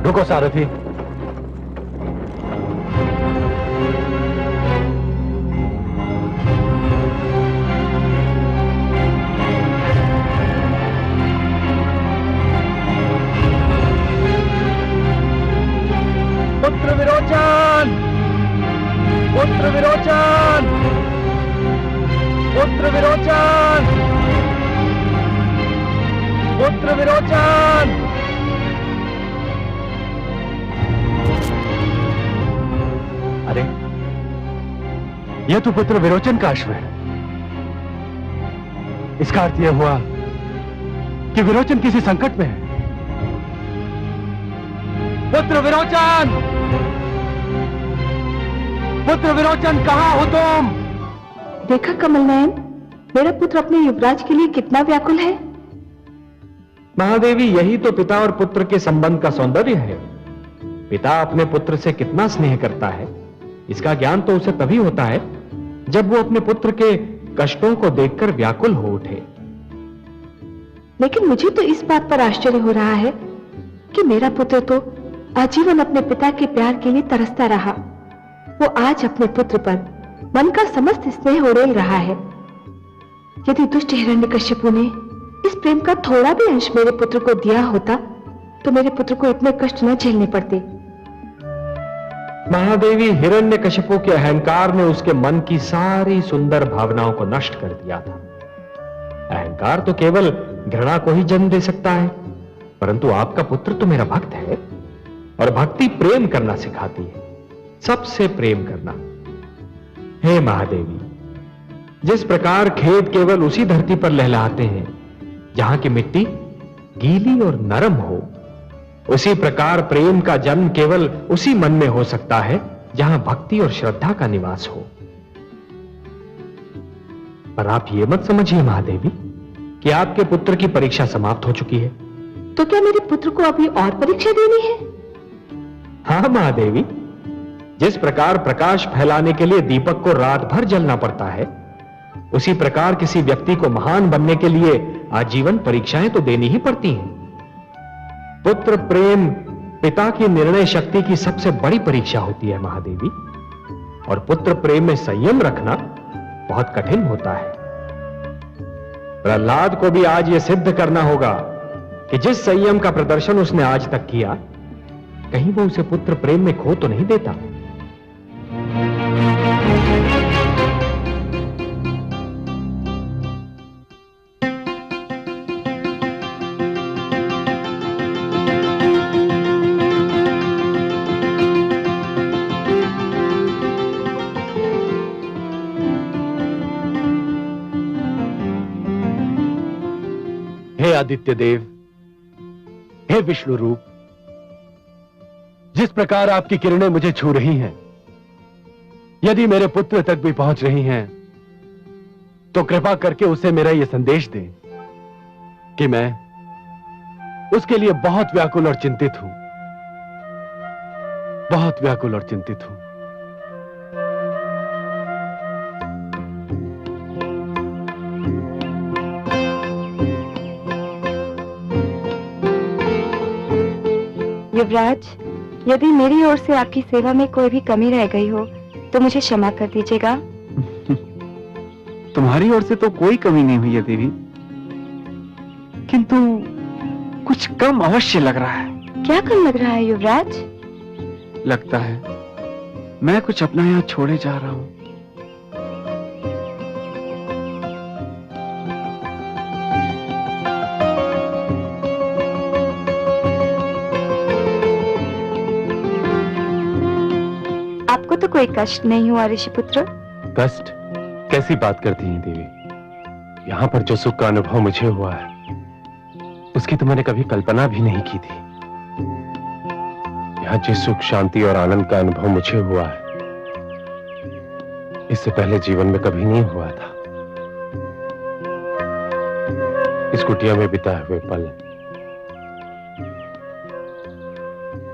रुको सारथी। पुत्र विरोचन, पुत्र विरोचन, पुत्र विरोचन, पुत्र विरोचन। अरे, यह तो पुत्र विरोचन का अश्व है। इसका अर्थ यह हुआ कि विरोचन किसी संकट में है। पुत्र विरोचन, पुत्र विरोचन, कहां हो तुम? देखा कमल नयन, मेरा पुत्र अपने युवराज के लिए कितना व्याकुल है। महादेवी, यही तो पिता और पुत्र के संबंध का सौंदर्य है। पिता अपने पुत्र से कितना स्नेह करता है, इसका ज्ञान तो उसे तभी होता है जब वो अपने पुत्र के कष्टों को देखकर व्याकुल हो उठे। लेकिन मुझे तो इस बात पर आश्चर्य हो रहा है कि मेरा पुत्र तो आजीवन अपने पिता के प्यार के लिए तरसता रहा। वो आज अपने पुत्र पर मन का समस्त स्नेह उड़ेल रहा है। यदि दुष्ट हिरण्यकश्यपु ने इस प्रेम का थोड़ा भी अंश मेरे पुत्र को दिया होता तो मेरे पुत्र को इतने कष्ट न झेलने पड़ते। महादेवी, हिरण्यकशिपु के अहंकार ने उसके मन की सारी सुंदर भावनाओं को नष्ट कर दिया था। अहंकार तो केवल घृणा को ही जन्म दे सकता है, परंतु आपका पुत्र तो मेरा भक्त है और भक्ति प्रेम करना सिखाती है, सबसे प्रेम करना। हे महादेवी, जिस प्रकार खेत केवल उसी धरती पर लहलहाते हैं जहां की मिट्टी गीली और नरम हो, उसी प्रकार प्रेम का जन्म केवल उसी मन में हो सकता है जहां भक्ति और श्रद्धा का निवास हो। पर आप ये मत समझिए महादेवी कि आपके पुत्र की परीक्षा समाप्त हो चुकी है। तो क्या मेरे पुत्र को अभी और परीक्षा देनी है? हाँ महादेवी, जिस प्रकार प्रकाश फैलाने के लिए दीपक को रात भर जलना पड़ता है, उसी प्रकार किसी व्यक्ति को महान बनने के लिए आजीवन परीक्षाएं तो देनी ही पड़ती हैं। पुत्र प्रेम पिता की निर्णय शक्ति की सबसे बड़ी परीक्षा होती है महादेवी, और पुत्र प्रेम में संयम रखना बहुत कठिन होता है। प्रहलाद को भी आज यह सिद्ध करना होगा कि जिस संयम का प्रदर्शन उसने आज तक किया, कहीं वो उसे पुत्र प्रेम में खो तो नहीं देता। हे आदित्य देव, हे विष्णु रूप, जिस प्रकार आपकी किरणें मुझे छू रही हैं, यदि मेरे पुत्र तक भी पहुंच रही हैं, तो कृपा करके उसे मेरा यह संदेश दें कि मैं उसके लिए बहुत व्याकुल और चिंतित हूं, बहुत व्याकुल और चिंतित हूं। युवराज, यदि मेरी ओर से आपकी सेवा में कोई भी कमी रह गई हो तो मुझे क्षमा कर दीजिएगा। तुम्हारी ओर से तो कोई कमी नहीं हुई है देवी, किंतु कुछ कम अवश्य लग रहा है। क्या कम लग रहा है युवराज? लगता है मैं कुछ अपना यहाँ छोड़े जा रहा हूँ। आपको तो कोई कष्ट नहीं हुआ ऋषिपुत्र? कष्ट? कैसी बात करती हैं देवी? यहाँ पर जो सुख का अनुभव मुझे हुआ है, उसकी तो मैंने कभी कल्पना भी नहीं की थी। यहाँ जिस सुख, शांति और आनंद का अनुभव मुझे हुआ है, इससे पहले जीवन में कभी नहीं हुआ था। इस कुटिया में बिताए हुए पल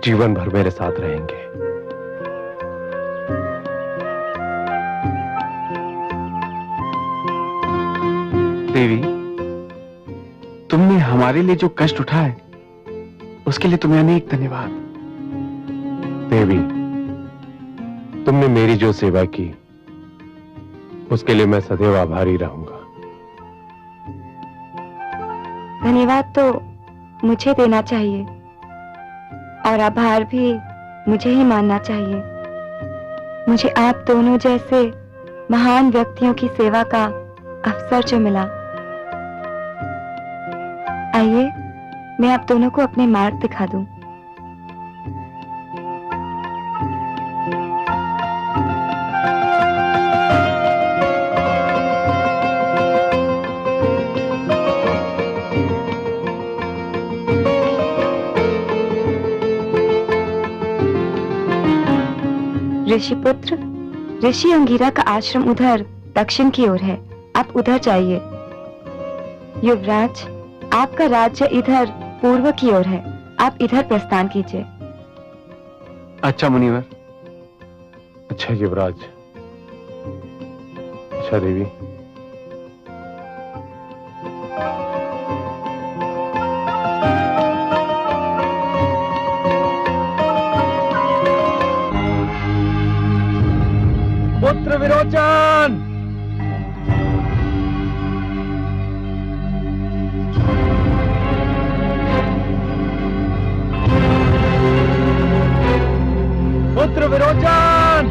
जीवन भर मेरे साथ रहेंगे। देवी, तुमने हमारे लिए जो कष्ट उठाए उसके लिए तुम्हें अनेक धन्यवाद। देवी, तुमने मेरी जो सेवा की उसके लिए मैं सदैव आभारी रहूंगा। धन्यवाद तो मुझे देना चाहिए और आभार भी मुझे ही मानना चाहिए। मुझे आप दोनों जैसे महान व्यक्तियों की सेवा का अवसर जो मिला। आइए मैं आप दोनों को अपने मार्ग दिखा दूं। ऋषिपुत्र, ऋषि अंगिरा का आश्रम उधर दक्षिण की ओर है, आप उधर जाइए। युवराज, आपका राज्य इधर पूर्व की ओर है, आप इधर प्रस्थान कीजिए। अच्छा मुनिवर। अच्छा युवराज। अच्छा देवी। पुत्र विरोचन! पुत्र विरोचन!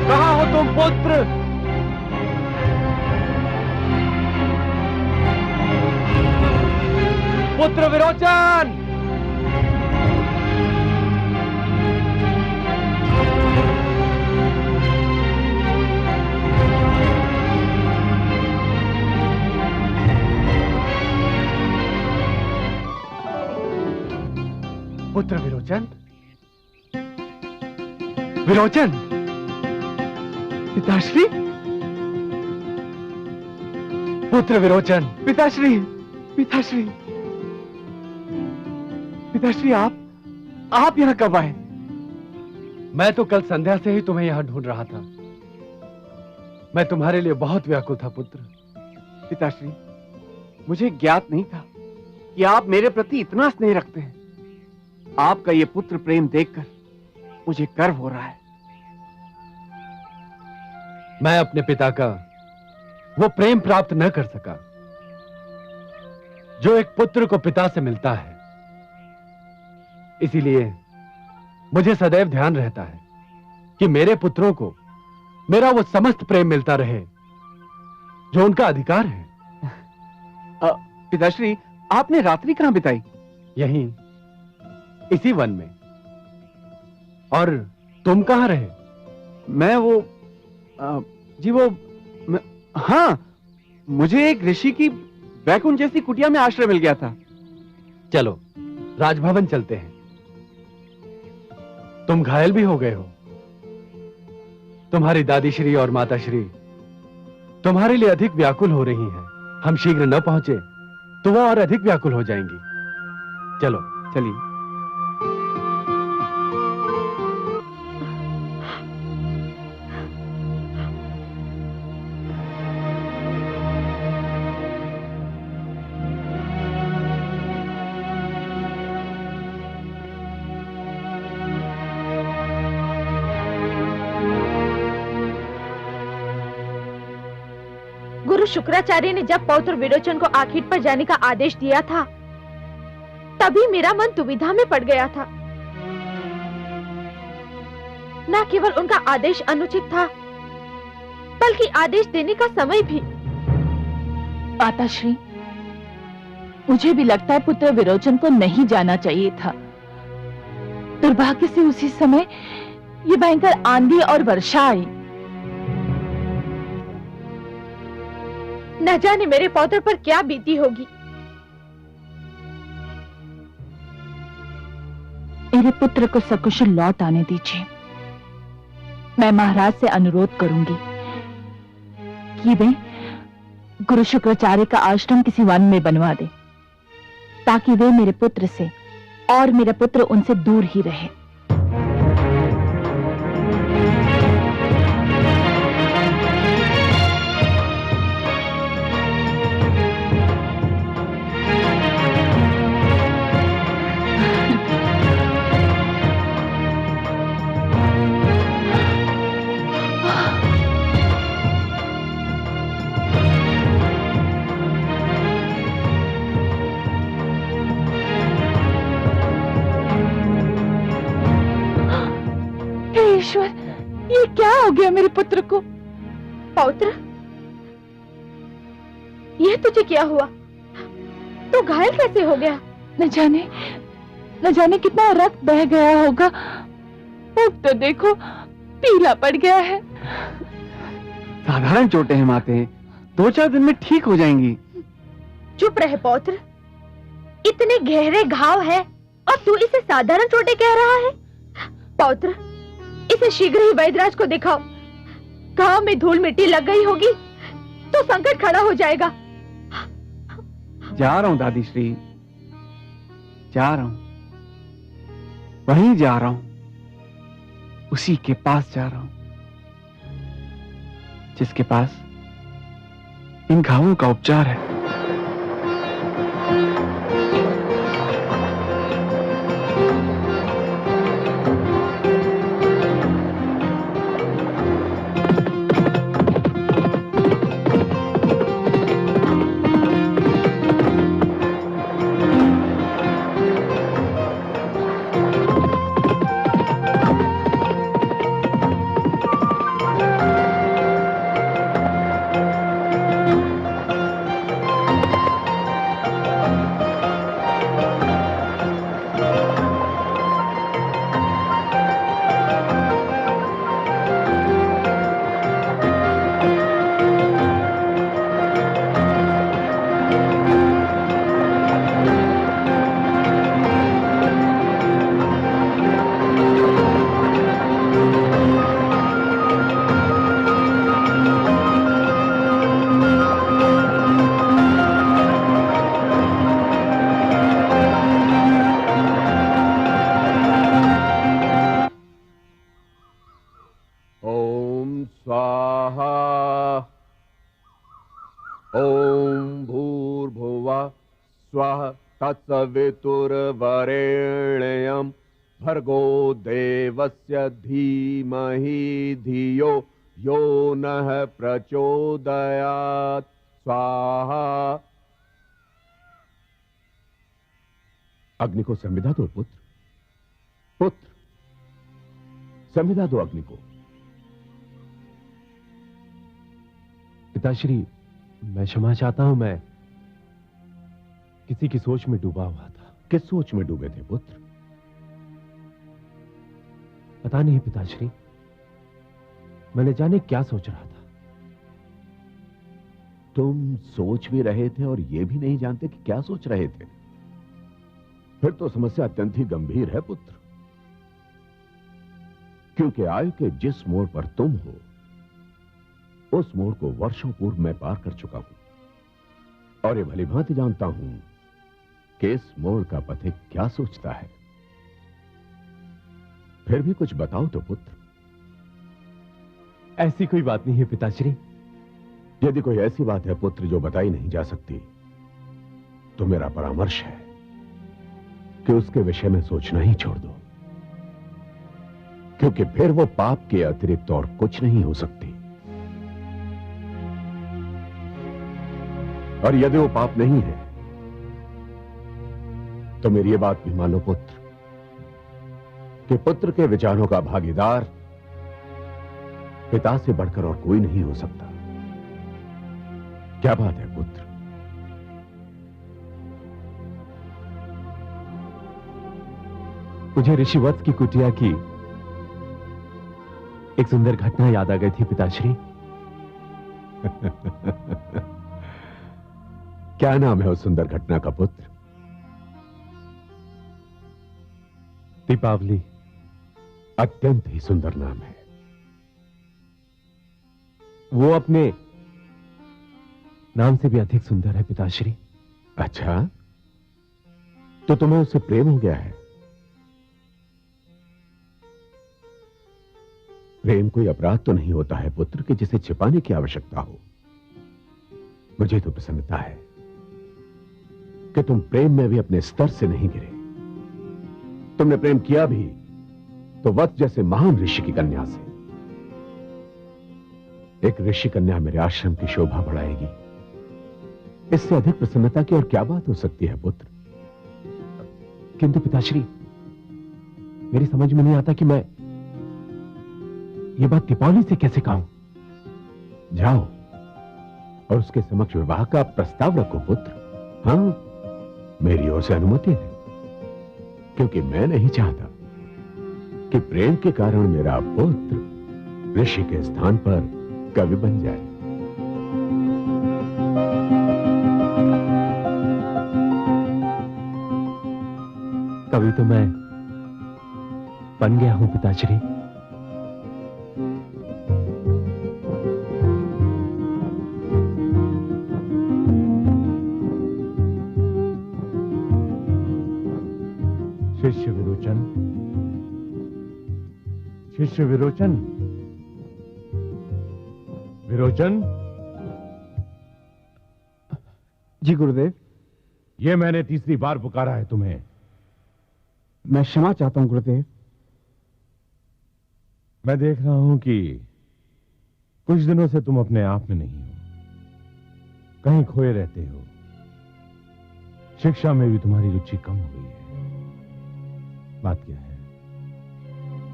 कहाँ हो तुम पुत्र? पुत्र विरोचन! पुत्र विरोचन? विरोचन! पिताश्री? पुत्र विरोचन! पिताश्री, पिताश्री, पिताश्री, आप यहाँ कब आए? मैं तो कल संध्या से ही तुम्हें यहां ढूंढ रहा था। मैं तुम्हारे लिए बहुत व्याकुल था पुत्र। पिताश्री, मुझे ज्ञात नहीं था कि आप मेरे प्रति इतना स्नेह रखते हैं। आपका ये पुत्र प्रेम देखकर मुझे गर्व हो रहा है। मैं अपने पिता का वो प्रेम प्राप्त न कर सका जो एक पुत्र को पिता से मिलता है। इसीलिए मुझे सदैव ध्यान रहता है कि मेरे पुत्रों को मेरा वो समस्त प्रेम मिलता रहे जो उनका अधिकार है। पिताश्री, आपने रात्रि कहां बिताई? यहीं इसी वन में। और तुम कहां रहे? मैं हाँ, मुझे एक ऋषि की वैकुंठ जैसी कुटिया में आश्रय मिल गया था। चलो राजभवन चलते हैं। तुम घायल भी हो गए हो। तुम्हारी दादी श्री और माता श्री तुम्हारे लिए अधिक व्याकुल हो रही हैं। हम शीघ्र न पहुंचे तो वो और अधिक व्याकुल हो जाएंगी। चलो चलिए। गुरु शुक्राचार्य ने जब पौत्र विरोचन को आखिर पर जाने का आदेश दिया था तभी मेरा मन दुविधा में पड़ गया था। न केवल उनका आदेश अनुचित था बल्कि आदेश देने का समय भी। माताश्री, मुझे भी लगता है पुत्र विरोचन को नहीं जाना चाहिए था। दुर्भाग्य से उसी समय ये भयंकर आंधी और वर्षा आई। न जाने मेरे पौत्र पर क्या बीती होगी। मेरे पुत्र को सकुशल लौट आने दीजिए। मैं महाराज से अनुरोध करूंगी कि वे गुरु शुक्राचार्य का आश्रम किसी वन में बनवा दे, ताकि वे मेरे पुत्र से और मेरा पुत्र उनसे दूर ही रहे। ईश्वर, ये क्या हो गया मेरे पुत्र को? पौत्र, यह तुझे क्या हुआ? तू घायल कैसे हो गया? न जाने कितना रक्त बह गया होगा। अब तो देखो, पीला पड़ गया है। साधारण चोटें हैं माते, 2-4 दिन में ठीक हो जाएंगी। चुप रहे पौत्र, इतने गहरे घाव है और तू इसे साधारण चोटें कह रहा है? पौत्र, इसे शीघ्र ही वैद्यराज को दिखाओ। घाव में धूल मिट्टी लग गई होगी तो संकट खड़ा हो जाएगा। जा रहा हूं दादी श्री, जा रहा हूं, वहीं जा रहा हूं, उसी के पास जा रहा हूं जिसके पास इन घावों का उपचार है। तत्सवितुर्वरेण्यं भर्गो देवस्य धीमहि धियो यो नः प्रचोदयात्। स्वाहा। अग्नि को संविदा दो पुत्र, पुत्र संविदा दो अग्नि को। पिताश्री, मैं क्षमा चाहता हूं, मैं किसी की सोच में डूबा हुआ था। किस सोच में डूबे थे पुत्र? पता नहीं पिताश्री, मैंने जाने क्या सोच रहा था। तुम सोच भी रहे थे और यह भी नहीं जानते कि क्या सोच रहे थे? फिर तो समस्या अत्यंत ही गंभीर है पुत्र, क्योंकि आयु के जिस मोड़ पर तुम हो उस मोड़ को वर्षों पूर्व मैं पार कर चुका हूं और ये भलीभांति जानता हूं कि इस मोड़ का पथिक क्या सोचता है। फिर भी कुछ बताओ तो पुत्र। ऐसी कोई बात नहीं है पिताश्री। यदि कोई ऐसी बात है पुत्र जो बताई नहीं जा सकती, तो मेरा परामर्श है कि उसके विषय में सोचना ही छोड़ दो, क्योंकि फिर वो पाप के अतिरिक्त और कुछ नहीं हो सकती। और यदि वो पाप नहीं है तो मेरी ये बात भी मानो पुत्र कि पुत्र के विचारों का भागीदार पिता से बढ़कर और कोई नहीं हो सकता। क्या बात है पुत्र? मुझे ऋषिवत्स की कुटिया की एक सुंदर घटना याद आ गई थी पिताश्री। क्या नाम है उस सुंदर घटना का पुत्र? दीपावली। अत्यंत ही सुंदर नाम है। वो अपने नाम से भी अधिक सुंदर है पिताश्री। अच्छा, तो तुम्हें उससे प्रेम हो गया है? प्रेम कोई अपराध तो नहीं होता है पुत्र कि जिसे छिपाने की आवश्यकता हो। मुझे तो प्रसन्नता है कि तुम प्रेम में भी अपने स्तर से नहीं गिरे। तुमने प्रेम किया भी तो वत्स जैसे महान ऋषि की कन्या से। एक ऋषि कन्या मेरे आश्रम की शोभा बढ़ाएगी, इससे अधिक प्रसन्नता की और क्या बात हो सकती है पुत्र? किंतु पिताश्री, मेरी समझ में नहीं आता कि मैं ये बात दीपावली से कैसे कहूं। जाओ और उसके समक्ष विवाह का प्रस्ताव रखो पुत्र। हाँ, मेरी ओर से अनुमति है, क्योंकि मैं नहीं चाहता कि प्रेम के कारण मेरा पुत्र ऋषि के स्थान पर कवि बन जाए। कवि तो मैं बन गया हूं पिताश्री। शिष्य विरोचन, शिष्य विरोचन, विरोचन। जी गुरुदेव। ये मैंने तीसरी बार पुकारा है तुम्हें। मैं क्षमा चाहता हूं गुरुदेव। मैं देख रहा हूं कि कुछ दिनों से तुम अपने आप में नहीं हो, कहीं खोए रहते हो। शिक्षा में भी तुम्हारी रुचि कम हो गई है। बात क्या है?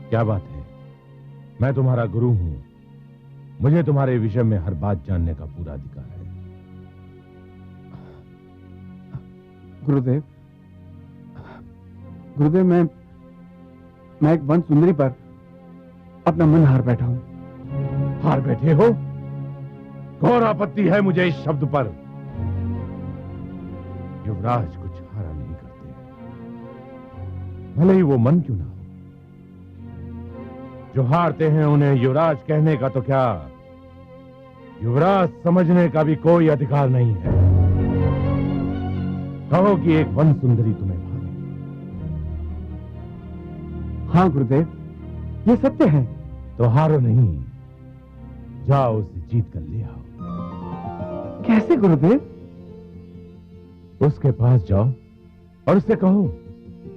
क्या बात है? मैं तुम्हारा गुरु हूं, मुझे तुम्हारे विषय में हर बात जानने का पूरा अधिकार है। गुरुदेव, गुरुदेव, मैं एक वन सुंदरी पर अपना मन हार बैठा हूं। हार बैठे हो? घोर आपत्ति है मुझे इस शब्द पर। युवराज कुछ हारा नहीं करते, भले ही वो मन क्यों ना हो। जो हारते हैं उन्हें युवराज कहने का तो क्या, युवराज समझने का भी कोई अधिकार नहीं है। कहो कि एक वन सुंदरी तुम्हें भावे। हाँ गुरुदेव, ये सत्य है। तो हारो नहीं, जाओ उसे जीत कर ले आओ। कैसे गुरुदेव? उसके पास जाओ और उससे कहो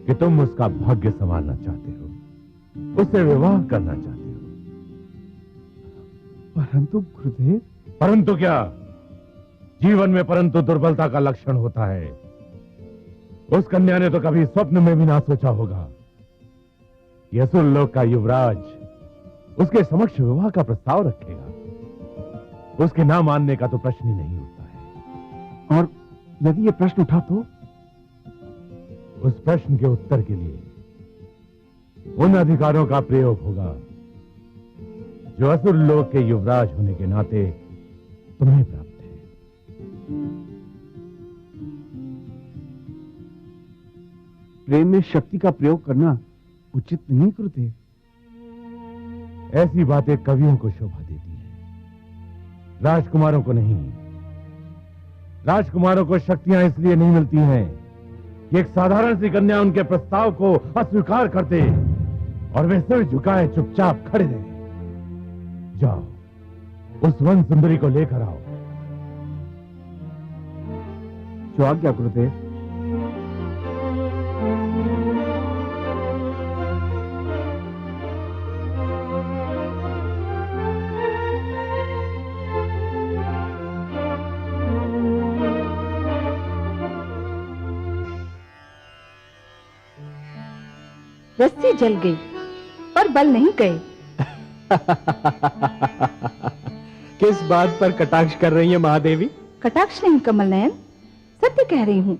कि तुम उसका भाग्य संवारना चाहते हो, उससे विवाह करना चाहते हो। परंतु गुरुदेव। परंतु क्या? जीवन में परंतु दुर्बलता का लक्षण होता है। उस कन्या ने तो कभी स्वप्न में भी ना सोचा होगा कि असुर लोक का युवराज उसके समक्ष विवाह का प्रस्ताव रखेगा। उसके ना मानने का तो प्रश्न ही नहीं उठता है। और यदि ये प्रश्न उठा तो? उस प्रश्न के उत्तर के लिए उन अधिकारों का प्रयोग होगा जो असुर लोक के युवराज होने के नाते तुम्हें प्राप्त है। प्रेम में शक्ति का प्रयोग करना उचित नहीं गुरुदेव। ऐसी बातें कवियों को शोभा देती हैं, राजकुमारों को नहीं। राजकुमारों को शक्तियां इसलिए नहीं मिलती हैं कि एक साधारण सी कन्या उनके प्रस्ताव को अस्वीकार कर दे और वे सिर झुकाए चुपचाप खड़े रहे। जाओ उस वन सुंदरी को लेकर आओ। जो आज्ञा गुरुदेव। रस्सी जल गई और बल नहीं गए। किस बात पर कटाक्ष कर रही है महादेवी? कटाक्ष नहीं कमल नयन, सत्य कह रही हूँ।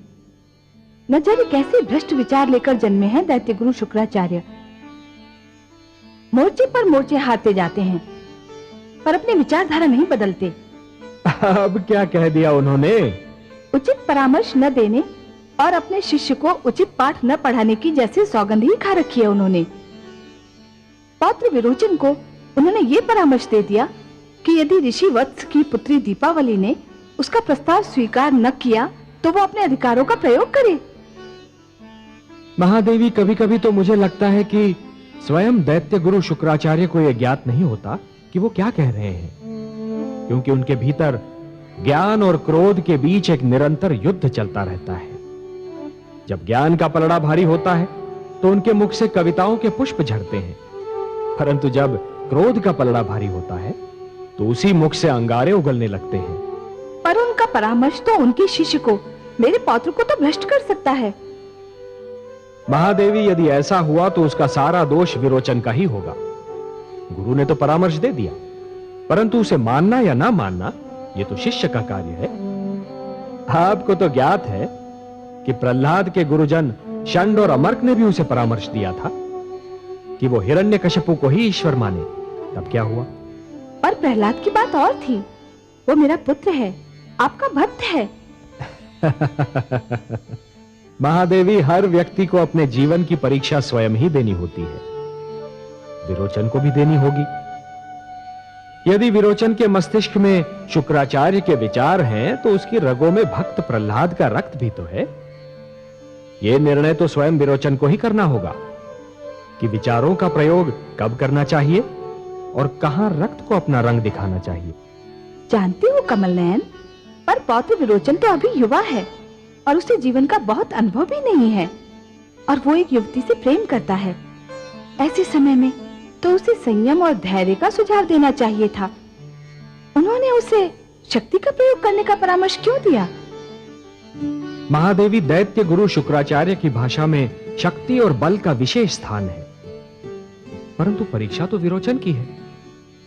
न जाने कैसे भ्रष्ट विचार लेकर जन्मे हैं दैत्य गुरु शुक्राचार्य। मोर्चे पर मोर्चे हारते जाते हैं पर अपनी विचारधारा नहीं बदलते। अब क्या कह दिया उन्होंने? उचित परामर्श न देने और अपने शिष्य को उचित पाठ न पढ़ाने की जैसे सौगंध ही खा रखी है उन्होंने। पौत्र विरोचन को उन्होंने ये परामर्श दे दिया कि यदि ऋषि वत्स की पुत्री दीपावली ने उसका प्रस्ताव स्वीकार न किया तो वो अपने अधिकारों का प्रयोग करे। महादेवी, कभी कभी तो मुझे लगता है कि स्वयं दैत्य गुरु शुक्राचार्य को यह ज्ञात नहीं होता कि वो क्या कह रहे हैं, क्योंकि उनके भीतर ज्ञान और क्रोध के बीच एक निरंतर युद्ध चलता रहता है। जब ज्ञान का पलड़ा भारी होता है तो उनके मुख से कविताओं के पुष्प झड़ते हैं, परंतु जब क्रोध का पलड़ा भारी होता है तो उसी मुख से अंगारे उगलने लगते हैं। पर उनका परामर्श तो उनके शिष्य को, मेरे पौत्र को तो भ्रष्ट कर सकता है। महादेवी, यदि ऐसा हुआ तो उसका सारा दोष विरोचन का ही होगा। गुरु ने तो परामर्श दे दिया, परंतु उसे मानना या ना मानना यह तो शिष्य का कार्य है। आपको तो ज्ञात है कि प्रहलाद के गुरुजन षंड और अमर्क ने भी उसे परामर्श दिया था कि वो हिरण्यकशिपु को ही ईश्वर माने। तब क्या हुआ? पर प्रहलाद की बात और थी। वो मेरा पुत्र है, आपका भक्त है। महादेवी, हर व्यक्ति को अपने जीवन की परीक्षा स्वयं ही देनी होती है। विरोचन को भी देनी होगी। यदि विरोचन के मस्तिष्क में शुक्राचार्य के विचार हैं तो उसकी रगों में भक्त प्रहलाद का रक्त भी तो है। यह निर्णय तो स्वयं विरोचन को ही करना होगा कि विचारों का प्रयोग कब करना चाहिए और कहां रक्त को अपना रंग दिखाना चाहिए। जानती हूँ कमल नयन, पर पौत्र विरोचन तो अभी युवा है और उसे जीवन का बहुत अनुभव भी नहीं है, और वो एक युवती से प्रेम करता है। ऐसे समय में तो उसे संयम और धैर्य का सुझाव देना चाहिए था। उन्होंने उसे शक्ति का प्रयोग करने का परामर्श क्यों दिया? महादेवी, दैत्य गुरु शुक्राचार्य की भाषा में शक्ति और बल का विशेष स्थान है, परंतु परीक्षा तो विरोचन की है।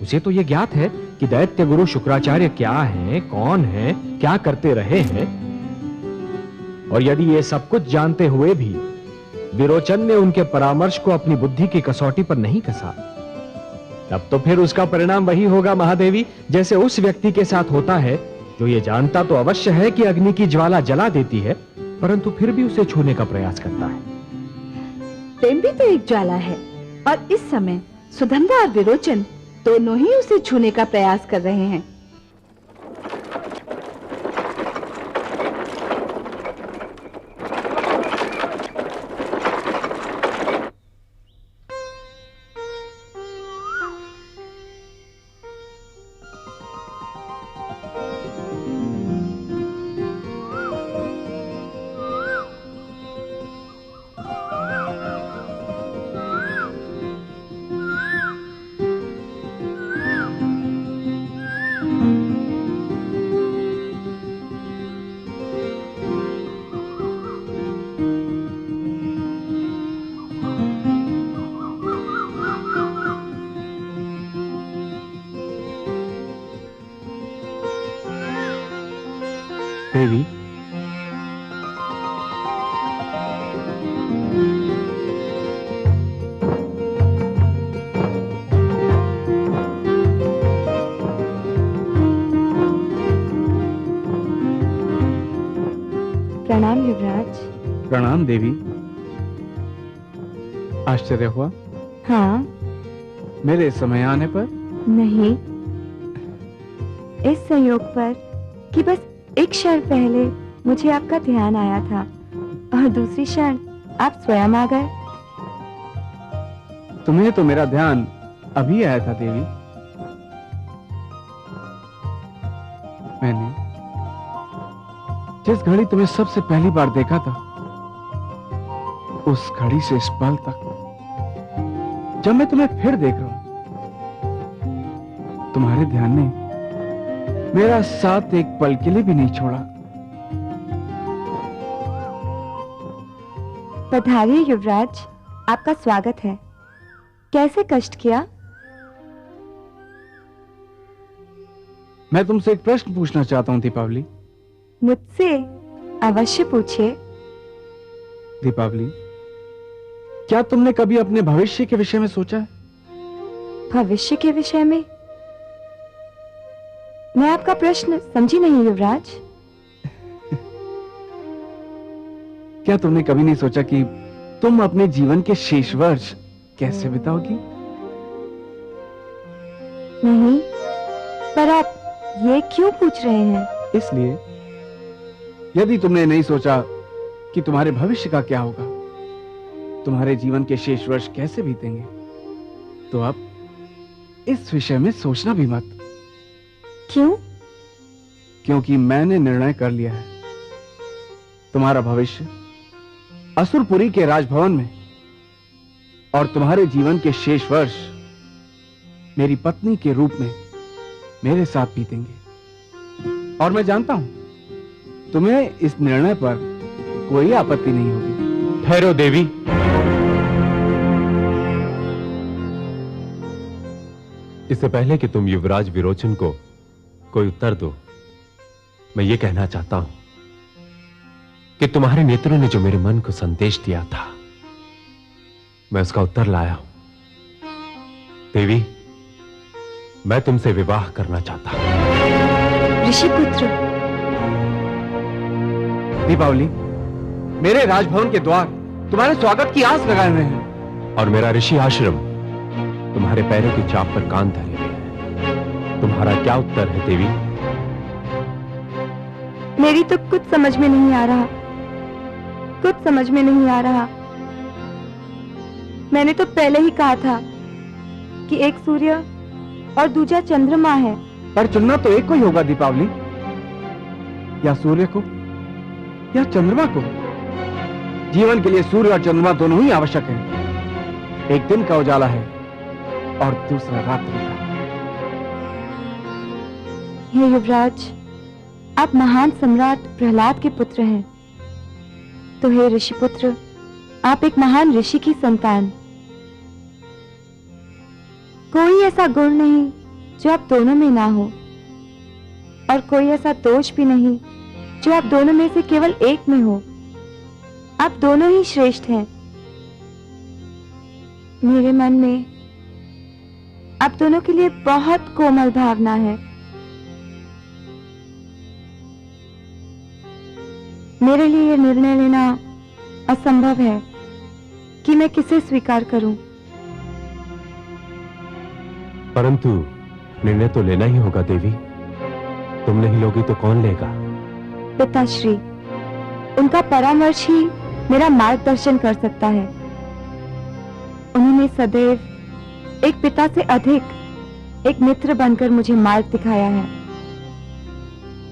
उसे तो यह ज्ञात है कि दैत्य गुरु शुक्राचार्य क्या हैं, कौन हैं, क्या करते रहे हैं, और यदि ये सब कुछ जानते हुए भी विरोचन ने उनके परामर्श को अपनी बुद्धि की कसौटी पर नहीं कसा, तब तो फिर उसका परिणाम वही होगा महादेवी, जैसे उस व्यक्ति के साथ होता है जो ये जानता तो अवश्य है कि अग्नि की ज्वाला जला देती है, परंतु फिर भी उसे छूने का प्रयास करता है। प्रेम भी तो एक ज्वाला है, और इस समय सुधन्वा और विरोचन दोनों ही उसे छूने का प्रयास कर रहे हैं। देवी, प्रणाम युवराज। प्रणाम देवी। आश्चर्य हुआ हाँ। मेरे समय आने पर? नहीं, इस संयोग पर कि बस एक क्षण पहले मुझे आपका ध्यान आया था और दूसरी क्षण आप स्वयं आ गए। तुम्हें तो मेरा ध्यान अभी आया था देवी। मैंने जिस घड़ी तुम्हें सबसे पहली बार देखा था, उस घड़ी से इस पल तक जब मैं तुम्हें फिर देख रहा हूं, तुम्हारे ध्यान ने मेरा साथ एक पल के लिए भी नहीं छोड़ा। पधारिए युवराज, आपका स्वागत है। कैसे कष्ट किया? मैं तुमसे एक प्रश्न पूछना चाहता हूं दीपावली। मुझसे? अवश्य पूछिए। दीपावली, क्या तुमने कभी अपने भविष्य के विषय में सोचा है? भविष्य के विषय में? मैं आपका प्रश्न समझी नहीं युवराज। क्या तुमने कभी नहीं सोचा कि तुम अपने जीवन के शेष वर्ष कैसे बिताओगी? नहीं, पर आप ये क्यों पूछ रहे हैं? इसलिए यदि तुमने नहीं सोचा कि तुम्हारे भविष्य का क्या होगा, तुम्हारे जीवन के शेष वर्ष कैसे बीतेंगे, तो अब इस विषय में सोचना भी मत। क्यों? क्योंकि मैंने निर्णय कर लिया है। तुम्हारा भविष्य असुरपुरी के राजभवन में और तुम्हारे जीवन के शेष वर्ष मेरी पत्नी के रूप में मेरे साथ बीतेंगे। और मैं जानता हूं तुम्हें इस निर्णय पर कोई आपत्ति नहीं होगी। ठहरो देवी। इससे पहले कि तुम युवराज विरोचन को कोई उत्तर दो, मैं ये कहना चाहता हूं कि तुम्हारे नेत्रों ने जो मेरे मन को संदेश दिया था, मैं उसका उत्तर लाया हूं। देवी, मैं तुमसे विवाह करना चाहता हूं। ऋषिपुत्र। दीपावली, मेरे राजभवन के द्वार तुम्हारे स्वागत की आस लगाए हुए हैं और मेरा ऋषि आश्रम तुम्हारे पैरों की चाप पर कान धरे हुए है। तुम्हारा क्या उत्तर है देवी? मेरी तो कुछ समझ में नहीं आ रहा, कुछ समझ में नहीं आ रहा। मैंने तो पहले ही कहा था कि एक सूर्य और दूसरा चंद्रमा है। पर चुनना तो एक को ही होगा दीपावली, या सूर्य को या चंद्रमा को। जीवन के लिए सूर्य और चंद्रमा दोनों ही आवश्यक हैं। एक दिन का उजाला है और दूसरा रात्रि का। हे युवराज, आप महान सम्राट प्रहलाद के पुत्र हैं, तो हे ऋषिपुत्र, आप एक महान ऋषि की संतान। कोई ऐसा गुण नहीं जो आप दोनों में ना हो, और कोई ऐसा दोष भी नहीं जो आप दोनों में से केवल एक में हो। आप दोनों ही श्रेष्ठ हैं। मेरे मन में आप दोनों के लिए बहुत कोमल भावना है। मेरे लिए यह निर्णय लेना असंभव है कि मैं किसे स्वीकार करूं। परंतु निर्णय तो लेना ही होगा देवी। तुम नहीं लोगी तो कौन लेगा? पिताश्री, उनका परामर्श ही मेरा मार्गदर्शन कर सकता है। उन्होंने सदैव एक पिता से अधिक एक मित्र बनकर मुझे मार्ग दिखाया है।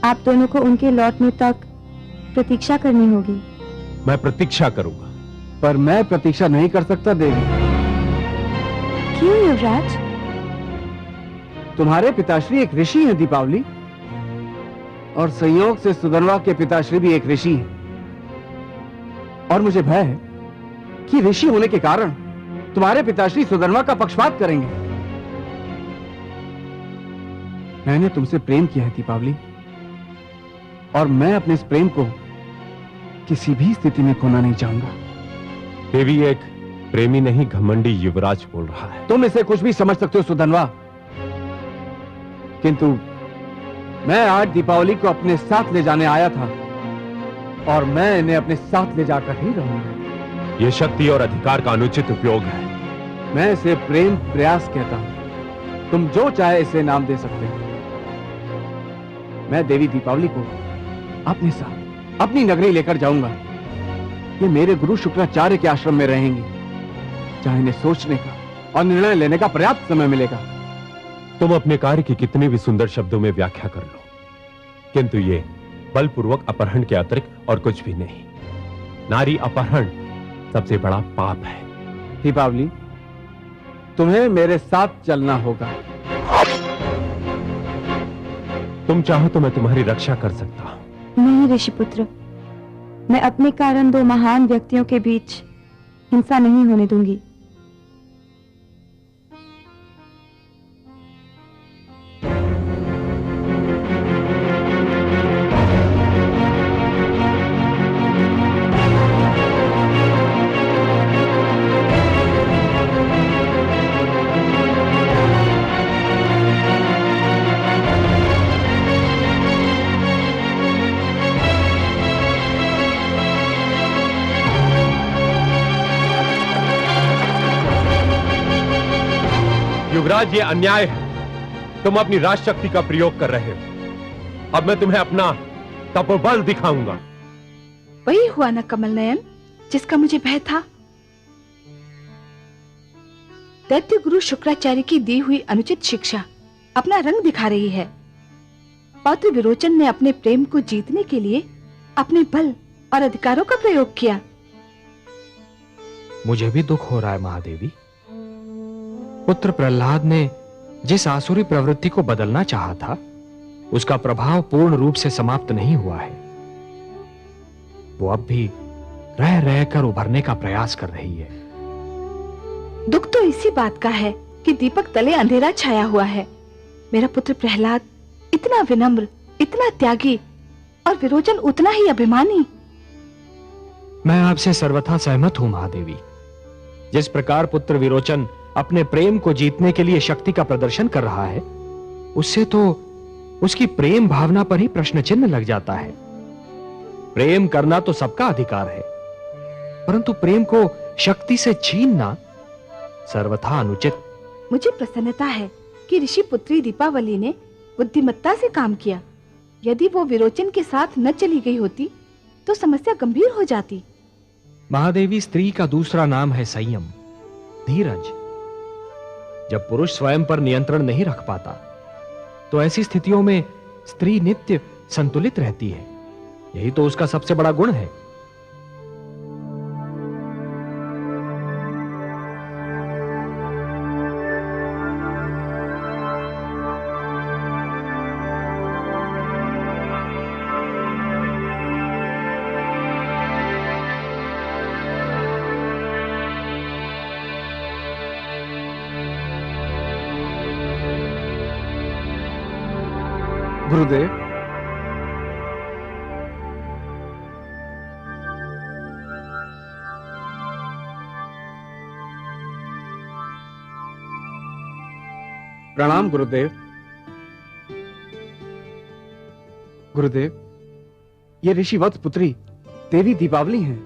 आप दोनों को उनके लौटने तक प्रतीक्षा करनी होगी। मैं प्रतीक्षा करूंगा। पर मैं प्रतीक्षा नहीं कर सकता देवी। क्यों युवराज? तुम्हारे पिताश्री एक ऋषि हैं दीपावली, और संयोग से सुधनवा के पिताश्री भी एक ऋषि हैं। और मुझे भय है कि ऋषि होने के कारण तुम्हारे पिताश्री सुधनवा का पक्षपात करेंगे। मैंने तुमसे प्रेम किया है दीपावली, और मैं अपने इस प्रेम को किसी भी स्थिति में खोना नहीं चाहूंगा। देवी, एक प्रेमी नहीं घमंडी युवराज बोल रहा है। तुम इसे कुछ भी समझ सकते हो सुधनवा, किंतु मैं आज दीपावली को अपने साथ ले जाने आया था, और मैं इन्हें अपने साथ ले जाकर ही रहूंगा। यह शक्ति और अधिकार का अनुचित उपयोग है। मैं इसे प्रेम प्रयास कहता हूं। तुम जो चाहे इसे नाम दे सकते हो। मैं देवी दीपावली को अपने साथ अपनी नगरी लेकर जाऊंगा। ये मेरे गुरु शुक्राचार्य के आश्रम में रहेंगी, जहां इन्हें सोचने का और निर्णय लेने का पर्याप्त समय मिलेगा। तुम अपने कार्य की कितने भी सुंदर शब्दों में व्याख्या कर लो, किंतु ये बलपूर्वक अपहरण के अतिरिक्त और कुछ भी नहीं। नारी अपहरण सबसे बड़ा पाप है। दीपावली, तुम्हें मेरे साथ चलना होगा। तुम चाहो तो मैं तुम्हारी रक्षा कर सकता हूं। नहीं ऋषिपुत्र, मैं अपने कारण दो महान व्यक्तियों के बीच हिंसा नहीं होने दूंगी। युवराज, ये अन्याय है। तुम अपनी राजशक्ति का प्रयोग कर रहे हो। अब मैं तुम्हें अपना तपोबल दिखाऊंगा। वही हुआ ना कमल नयन, जिसका मुझे भय था। दैत्य गुरु शुक्राचार्य की दी हुई अनुचित शिक्षा अपना रंग दिखा रही है। पौत्र विरोचन ने अपने प्रेम को जीतने के लिए अपने बल और अधिकारों का प्रयोग किया। मुझे भी दुख हो रहा है महादेवी। पुत्र प्रहलाद ने जिस आसुरी प्रवृत्ति को बदलना चाहा था, उसका प्रभाव पूर्ण रूप से समाप्त नहीं हुआ है। वो अब भी रह रहकर उभरने का प्रयास कर रही है। दुख तो इसी बात का है कि दीपक तले अंधेरा छाया हुआ है। मेरा पुत्र प्रहलाद इतना विनम्र, इतना त्यागी, और विरोचन उतना ही अभिमानी। मैं आपसे सर्वथा सहमत हूं महादेवी। जिस प्रकार पुत्र विरोचन अपने प्रेम को जीतने के लिए शक्ति का प्रदर्शन कर रहा है, उससे तो उसकी प्रेम भावना पर ही प्रश्न चिन्ह लग जाता है। प्रेम करना तो सबका अधिकार है, परंतु प्रेम को शक्ति से छीनना सर्वथा अनुचित। मुझे प्रसन्नता है कि ऋषि पुत्री दीपावली ने बुद्धिमत्ता से काम किया। यदि वो विरोचन के साथ न चली गई होती तो समस्या गंभीर हो जाती। महादेवी, स्त्री का दूसरा नाम है संयम, धीरज। जब पुरुष स्वयं पर नियंत्रण नहीं रख पाता, तो ऐसी स्थितियों में स्त्री नित्य संतुलित रहती है। यही तो उसका सबसे बड़ा गुण है। गुरुदेव, प्रणाम गुरुदेव। गुरुदेव, ये ऋषि वत्स पुत्री देवी दीपावली हैं।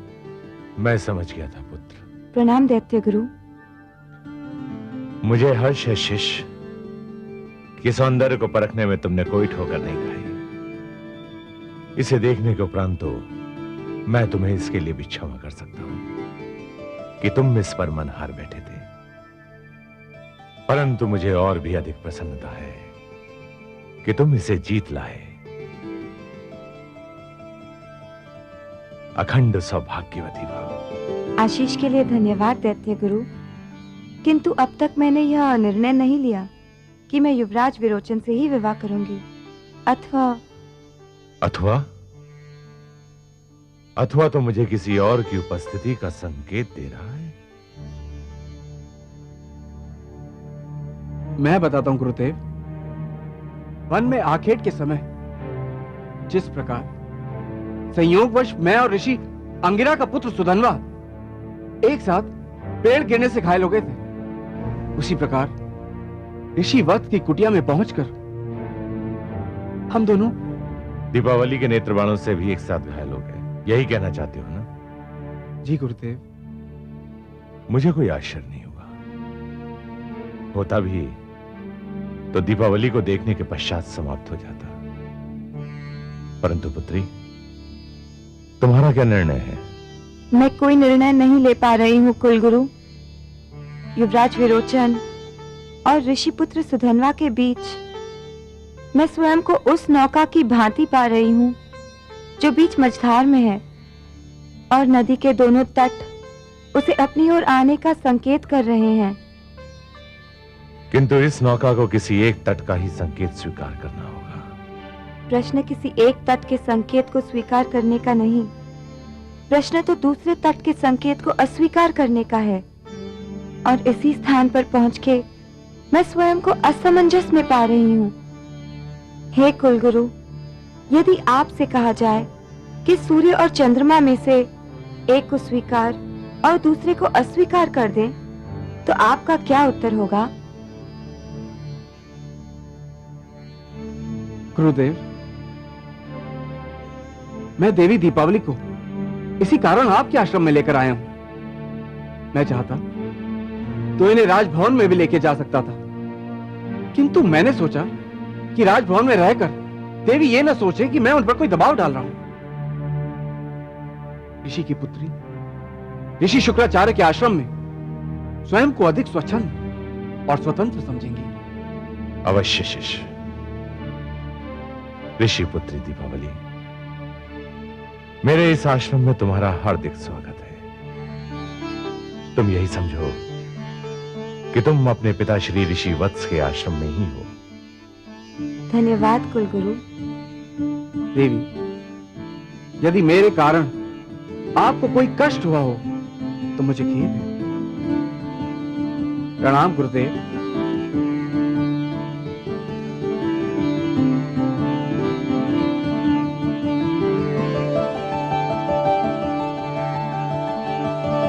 मैं समझ गया था पुत्र। प्रणाम दैत्य गुरु। मुझे हर्ष है शिष्य कि सौंदर्य को परखने में तुमने कोई ठोकर नहीं खाई। इसे देखने के उपरांत तो मैं तुम्हें इसके लिए भी क्षमा कर सकता हूं कि तुम इस पर मन हार बैठे थे। परंतु मुझे और भी अधिक प्रसन्नता है कि तुम इसे जीत लाए। अखंड सौभाग्यवती भव। आशीष के लिए धन्यवाद दैत्य गुरु, किंतु अब तक मैंने यह निर्णय नहीं लिया कि मैं युवराज विरोचन से ही विवाह करूंगी, अथवा तो मुझे किसी और की उपस्थिति का संकेत दे रहा है। मैं बताता हूं गुरुदेव। वन में आखेट के समय जिस प्रकार संयोगवश मैं और ऋषि अंगिरा का पुत्र सुधनवा एक साथ पेड़ गिरने से घायल हो गए थे, उसी प्रकार ऋषि वत्स की कुटिया में पहुंचकर हम दोनों दीपावली के नेत्रबाणों से भी एक साथ घायल हो गए। यही कहना चाहते हो ना? जी गुरुदेव। मुझे कोई आश्चर्य नहीं हुआ। होता भी तो दीपावली को देखने के पश्चात समाप्त हो जाता। परंतु पुत्री, तुम्हारा क्या निर्णय है? मैं कोई निर्णय नहीं ले पा रही हूँ कुलगुरु। युवराज विरोचन और ऋषिपुत्र सुधनवा के बीच मैं स्वयं को उस नौका की भांति पा रही हूँ जो बीच मझधार में है, और नदी के दोनों तट उसे अपनी ओर आने का संकेत कर रहे हैं। किंतु इस नौका को किसी एक तट का ही संकेत स्वीकार करना होगा। प्रश्न किसी एक तट के संकेत को स्वीकार करने का नहीं, प्रश्न तो दूसरे तट के संकेत को अस्वीकार करने का है। और इसी स्थान पर पहुंच के मैं स्वयं को असमंजस में पा रही हूँ। हे कुलगुरु, यदि आपसे कहा जाए कि सूर्य और चंद्रमा में से एक को स्वीकार और दूसरे को अस्वीकार कर दें, तो आपका क्या उत्तर होगा? गुरुदेव, मैं देवी दीपावली को इसी कारण आपके आश्रम में लेकर आया हूं। मैं चाहता तो इन्हें राजभवन में भी लेके जा सकता था, किंतु मैंने सोचा कि राजभवन में रहकर देवी ये ना सोचे कि मैं उन पर कोई दबाव डाल रहा हूं। ऋषि की पुत्री ऋषि शुक्राचार्य के आश्रम में स्वयं को अधिक स्वच्छंद और स्वतंत्र समझेंगी। अवश्य शिष्य। ऋषि पुत्री दीपावली, मेरे इस आश्रम में तुम्हारा हार्दिक स्वागत है। तुम यही समझो कि तुम अपने पिता श्री ऋषि वत्स के आश्रम में ही हो। धन्यवाद कुलगुरु। देवी, यदि मेरे कारण आपको कोई कष्ट हुआ हो तो मुझे खेद है। प्रणाम गुरुदेव।